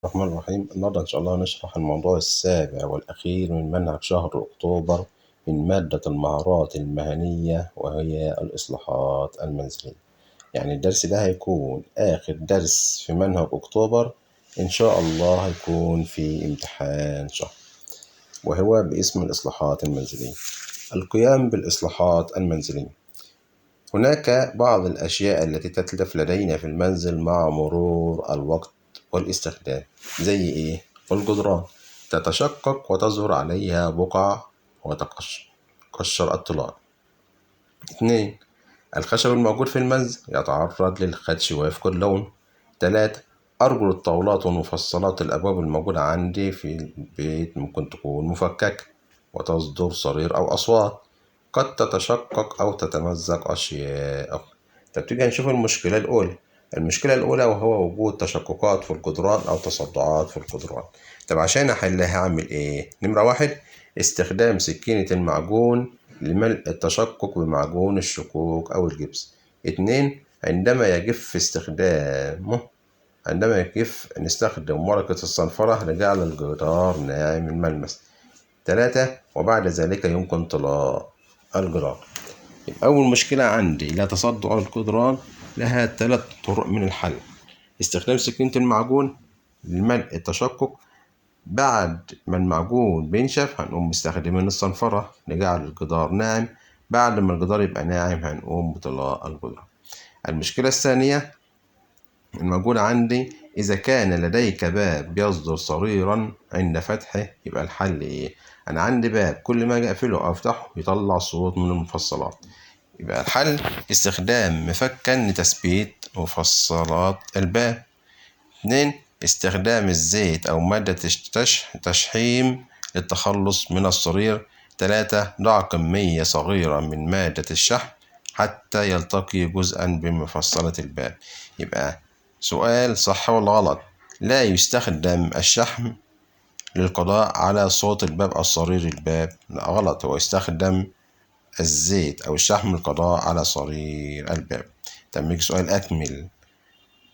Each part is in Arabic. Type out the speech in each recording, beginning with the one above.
الرحمن الرحيم. النهاردة إن شاء الله هنشرح الموضوع السابع والأخير من منهج شهر أكتوبر من مادة المهارات المهنية، وهي الإصلاحات المنزلية. يعني الدرس ده هيكون آخر درس في منهج أكتوبر إن شاء الله، هيكون في امتحان شهر، وهو باسم الإصلاحات المنزلية. القيام بالإصلاحات المنزلية: هناك بعض الأشياء التي تتلف لدينا في المنزل مع مرور الوقت والاستخدام. زي إيه؟ الجدران تتشقق وتظهر عليها بقع وتقشر الطلال. 2. الخشب الموجود في المنزل يتعرض للخدش ويفقد لون. 3. أرجل الطاولات ومفصلات الأبواب الموجودة عندي في البيت ممكن تكون مفككة وتصدر صرير أو أصوات، قد تتشقق أو تتمزق أشياء أخرى. طب تيجي نشوف المشكلة الأولى. المشكلة الأولى وهو وجود تشققات في الجدران أو تصدعات في الجدران. طب عشان أحلها هعمل إيه؟ نمرة 1: استخدام سكينة المعجون لملء التشقق بمعجون الشقوق أو الجبس. 2. عندما يجف نستخدم ورقة الصنفرة لجعل الجدار ناعم الملمس. 3. وبعد ذلك يمكن طلاء الجدار. أول مشكلة عندي لا تصدع الجدران، لها 3 طرق من الحل: استخدام سكينة المعجون لملء التشقق، بعد ما المعجون بينشف هنقوم مستخدمين الصنفرة لجعل الجدار ناعم، بعد ما الجدار يبقى ناعم هنقوم بطلاء الجدار. المشكلة الثانية الموجودة عندي: إذا كان لديك باب بيصدر صريرا عند فتحه، يبقى الحل إيه؟ أنا عندي باب كل ما أجي أقفله أو أفتحه يطلع صوت من المفصلات، يبقى الحل استخدام مفكا لتثبيت مفصلات الباب. 2. استخدام الزيت أو مادة تشحيم للتخلص من الصرير. 3. ضع كمية صغيرة من مادة الشحم حتى يلتقي جزءا بمفصلة الباب. يبقى سؤال صح ولا غلط؟ لا يستخدم الشحم للقضاء على صوت الباب أو صرير الباب. لا غلط، هو يستخدم الزيت أو الشحم للقضاء على صرير الباب. تم سؤال أكمل: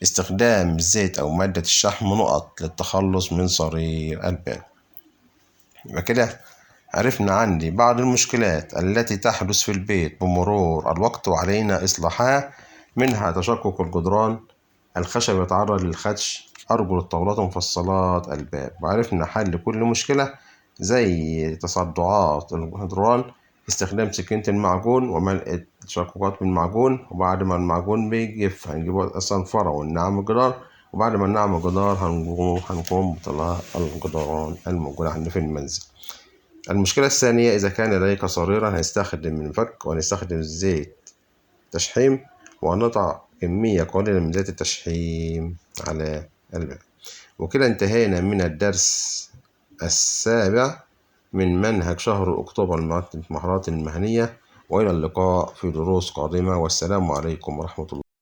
استخدام الزيت أو مادة الشحم نقط للتخلص من صرير الباب. يبقى كده عرفنا عندي بعض المشكلات التي تحدث في البيت بمرور الوقت وعلينا إصلاحها، منها تشقق الجدران، الخشب يتعرض للخدش، أرجل الطاولات ومفصلات الباب. وعرفنا حل كل مشكلة زي تصدعات الجدران: استخدام سكينة المعجون وملء التشققات بالمعجون، وبعد ما المعجون بيجف هنجيب الصنفرة وننعم الجدار، وبعد ما ننعم الجدار هنقوم بطلاء الجدران الموجودة عندنا في المنزل. المشكلة الثانية: إذا كان لديك صريرا هنستخدم المفك ونستخدم الزيت تشحيم، ونضع كمية قليلة من زيت التشحيم على الباب. وكده انتهينا من الدرس السابع من منهج شهر أكتوبر المهارات المهنية، وإلى اللقاء في دروس قادمة، والسلام عليكم ورحمة الله.